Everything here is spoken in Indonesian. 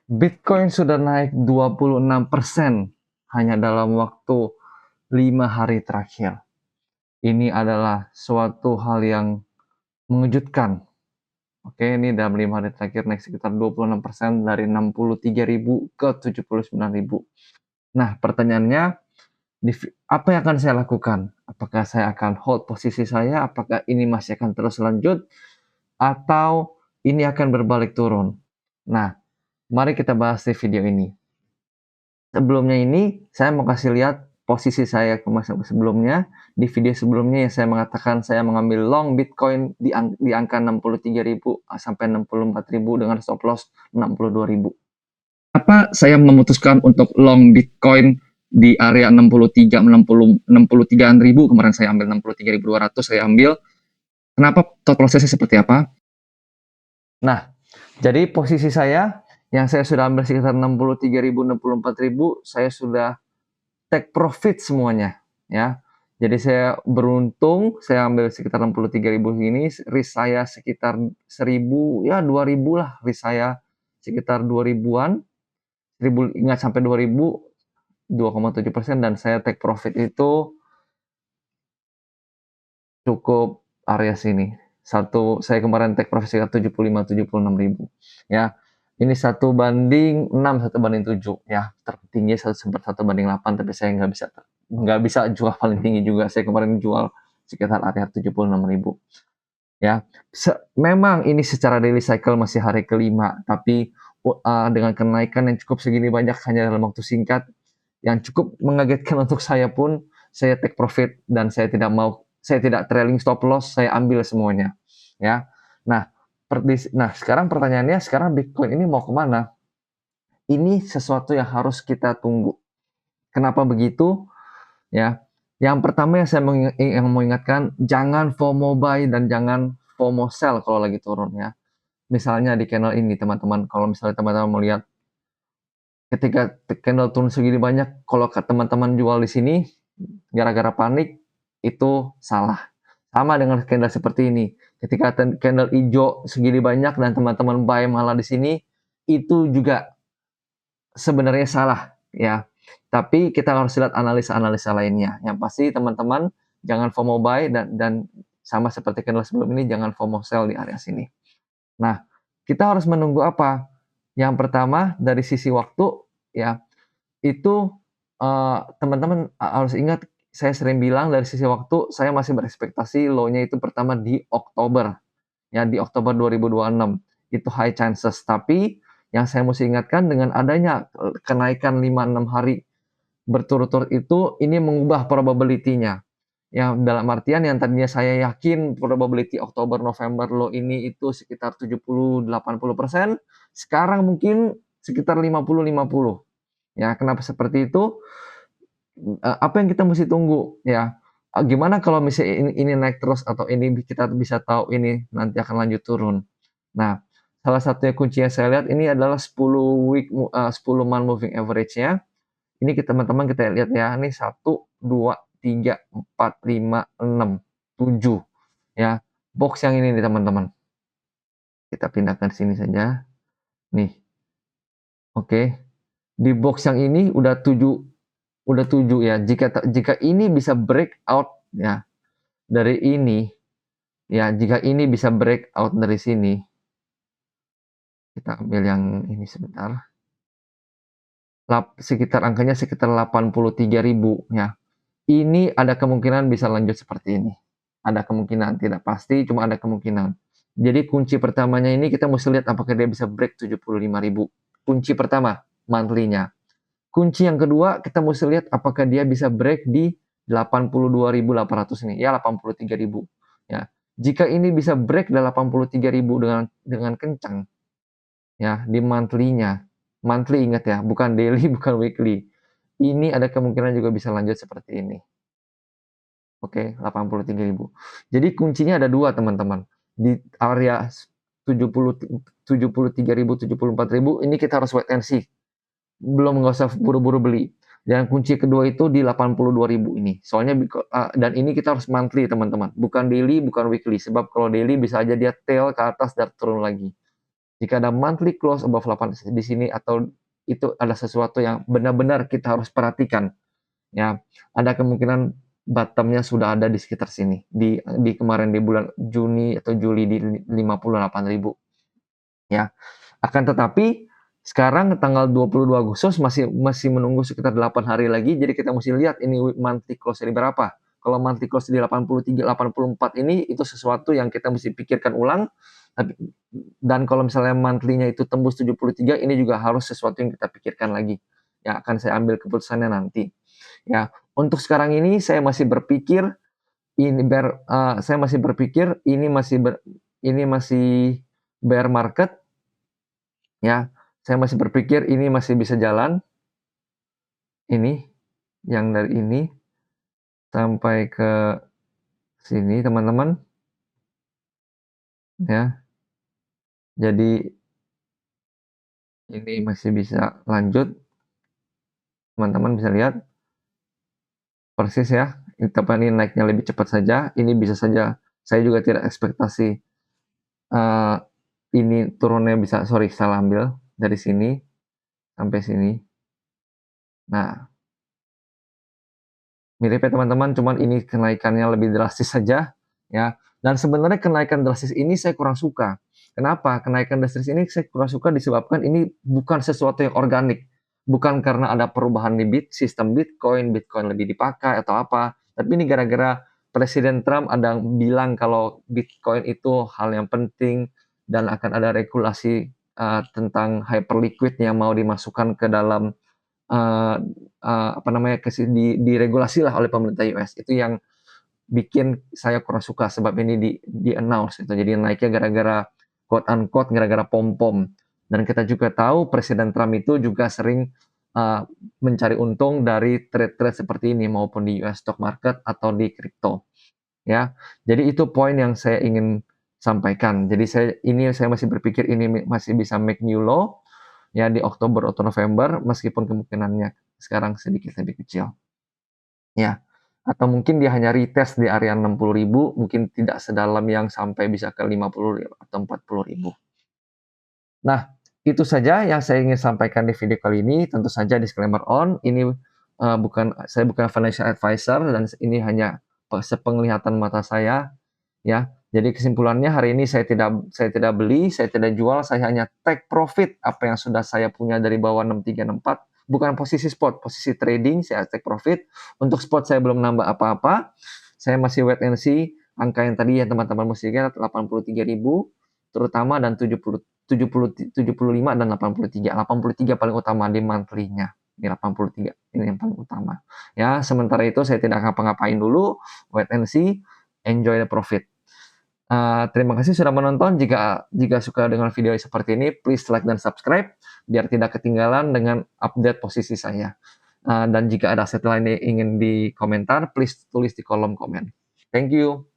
Bitcoin sudah naik 26% hanya dalam waktu 5 hari terakhir. Ini adalah suatu hal yang mengejutkan. Oke, ini dalam 5 hari terakhir naik sekitar 26% dari 63.000 ke 79.000. Nah, pertanyaannya, apa yang akan saya lakukan? Apakah saya akan hold posisi saya? Apakah ini masih akan terus lanjut? Atau ini akan berbalik turun? Nah, mari kita bahas di video ini. Sebelumnya ini, saya mau kasih lihat posisi saya ke masa sebelumnya. Di video sebelumnya yang saya mengatakan saya mengambil long Bitcoin di angka 63.000 sampai 64.000 dengan stop loss 62.000. Kenapa saya memutuskan untuk long Bitcoin di area 63 63-an ribu, kemarin saya ambil 63.200 saya ambil. Kenapa thought prosesnya seperti apa? Nah, jadi posisi saya yang saya sudah ambil sekitar 63.000 64.000, saya sudah take profit semuanya ya. Jadi saya beruntung, saya ambil sekitar 63.000 ini, risk saya sekitar 1.000 ya 2.000 lah, risk saya sekitar 2.000-an. 1.000 nggak sampai 2.000, 2,7% dan saya take profit itu cukup area sini. Saya kemarin take profit sekitar 75-76.000 ya. Ini 1/6, 1/7 ya. Tertinggi sempat 1/8, tapi saya nggak bisa jual paling tinggi juga. Saya kemarin jual sekitar area 76.000 ya. Memang ini secara daily cycle masih hari kelima, tapi dengan kenaikan yang cukup segini banyak hanya dalam waktu singkat, yang cukup mengagetkan untuk saya pun, saya take profit dan saya tidak trailing stop loss, saya ambil semuanya ya. Nah, sekarang pertanyaannya, sekarang Bitcoin ini mau kemana? Ini sesuatu yang harus kita tunggu. Kenapa begitu? Ya, yang pertama yang mau ingatkan, jangan FOMO buy dan jangan FOMO sell kalau lagi turun ya. Misalnya di channel ini teman-teman, kalau misalnya teman-teman mau lihat ketika candle turun segini banyak, kalau teman-teman jual di sini gara-gara panik, itu salah. Sama dengan candle seperti ini. Ketika candle hijau segini banyak dan teman-teman buy malah di sini, itu juga sebenarnya salah ya. Tapi kita harus lihat analisa-analisa lainnya. Yang pasti teman-teman jangan FOMO buy dan sama seperti candle sebelum ini jangan FOMO sell di area sini. Nah, kita harus menunggu apa? Yang pertama dari sisi waktu ya, itu teman-teman harus ingat, saya sering bilang dari sisi waktu saya masih berekspektasi low-nya itu pertama di Oktober ya, di Oktober 2026 itu high chances. Tapi yang saya mesti ingatkan, dengan adanya kenaikan 5-6 hari berturut-turut itu, ini mengubah probability-nya. Ya, dalam artian yang tadinya saya yakin probability Oktober November low ini itu sekitar 70-80%, sekarang mungkin sekitar 50-50. Ya, kenapa seperti itu? Apa yang kita mesti tunggu ya? Gimana kalau misalnya ini naik terus atau ini kita bisa tahu ini nanti akan lanjut turun. Nah, salah satunya kunci yang saya lihat ini adalah 10 month moving average-nya. Ini teman-teman kita lihat ya, ini 1, 2, 3, 4, 5, 6, 7 ya. Box yang ini nih teman-teman. Kita pindahkan sini saja. Nih. Oke. Di box yang ini udah 7 ya. Jika ini bisa breakout ya dari ini ya, jika ini bisa breakout dari sini, kita ambil yang ini sebentar. Angkanya sekitar 83.000 ya. Ini ada kemungkinan bisa lanjut seperti ini. Ada kemungkinan, tidak pasti, cuma ada kemungkinan. Jadi kunci pertamanya ini kita mesti lihat apakah dia bisa break 75.000. Kunci pertama, monthly-nya. Kunci yang kedua, kita mesti lihat apakah dia bisa break di 82.800 ini, ya 83.000. Ya. Jika ini bisa break di 83.000 dengan kencang, ya di monthly-nya. Monthly ingat ya, bukan daily, bukan weekly. Ini ada kemungkinan juga bisa lanjut seperti ini. Oke, 83.000. Jadi kuncinya ada dua teman-teman. Di area 73.000, 74.000 ini kita harus wait and see. Belum, nggak usah buru-buru beli. Dan kunci kedua itu di 82.000 ini. Soalnya dan ini kita harus monthly teman-teman, bukan daily, bukan weekly. Sebab kalau daily bisa aja dia tail ke atas dan turun lagi. Jika ada monthly close above 8 di sini atau itu ada sesuatu yang benar-benar kita harus perhatikan, ya. Ada kemungkinan bottom-nya sudah ada di sekitar sini, di kemarin di bulan Juni atau Juli di 58.000, ya. Akan tetapi sekarang tanggal 22 Agustus masih menunggu sekitar 8 hari lagi, jadi kita mesti lihat ini monthly close di berapa. Kalau monthly close di 83, 84 ini itu sesuatu yang kita mesti pikirkan ulang. Dan kalau misalnya monthly-nya itu tembus 73, ini juga harus sesuatu yang kita pikirkan lagi. Ya, akan saya ambil keputusannya nanti. Ya, untuk sekarang ini saya masih berpikir ini masih bear market. Ya, saya masih berpikir ini masih bisa jalan. Ini yang dari ini sampai ke sini, teman-teman. Ya. Jadi ini masih bisa lanjut. Teman-teman bisa lihat persis ya. Tapi ini naiknya lebih cepat saja. Ini bisa saja saya juga tidak ekspektasi ini turunnya bisa, salah ambil dari sini sampai sini. Nah, mirip ya teman-teman, cuman ini kenaikannya lebih drastis saja ya. Dan sebenarnya kenaikan drastis ini saya kurang suka. Kenapa? Kenaikan drastis ini saya kurang suka disebabkan ini bukan sesuatu yang organik. Bukan karena ada perubahan di sistem Bitcoin lebih dipakai atau apa. Tapi ini gara-gara Presiden Trump ada bilang kalau Bitcoin itu hal yang penting dan akan ada regulasi tentang hyperliquid yang mau dimasukkan ke dalam diregulasi lah oleh pemerintah US. Itu yang bikin saya kurang suka, sebab ini di announce itu. Jadi naiknya gara-gara quote unquote gara-gara pom-pom. Dan kita juga tahu Presiden Trump itu juga sering mencari untung dari trade-trade seperti ini maupun di US stock market atau di kripto. Ya. Jadi itu poin yang saya ingin sampaikan. Jadi saya masih berpikir ini masih bisa make new low ya di Oktober atau November, meskipun kemungkinannya sekarang sedikit lebih kecil. Ya, atau mungkin dia hanya retest di area 60.000, mungkin tidak sedalam yang sampai bisa ke 50 atau 40.000. Nah, itu saja yang saya ingin sampaikan di video kali ini. Tentu saja disclaimer on, ini saya bukan financial advisor dan ini hanya sepenglihatan mata saya, ya. Jadi kesimpulannya hari ini saya tidak beli, saya tidak jual, saya hanya take profit apa yang sudah saya punya dari bawah 6364, bukan posisi spot, posisi trading saya take profit. Untuk spot saya belum nambah apa-apa. Saya masih wait and see angka yang tadi yang teman-teman mesti ingat 83.000 terutama dan 75 dan 83. 83 paling utama di monthly-nya. Ini 83 ini yang paling utama. Ya, sementara itu saya tidak ngapa-ngapain dulu, wait and see, enjoy the profit. Terima kasih sudah menonton. Jika suka dengan video seperti ini, please like dan subscribe biar tidak ketinggalan dengan update posisi saya. Dan jika ada aset lain yang ingin di komentar, please tulis di kolom komen. Thank you.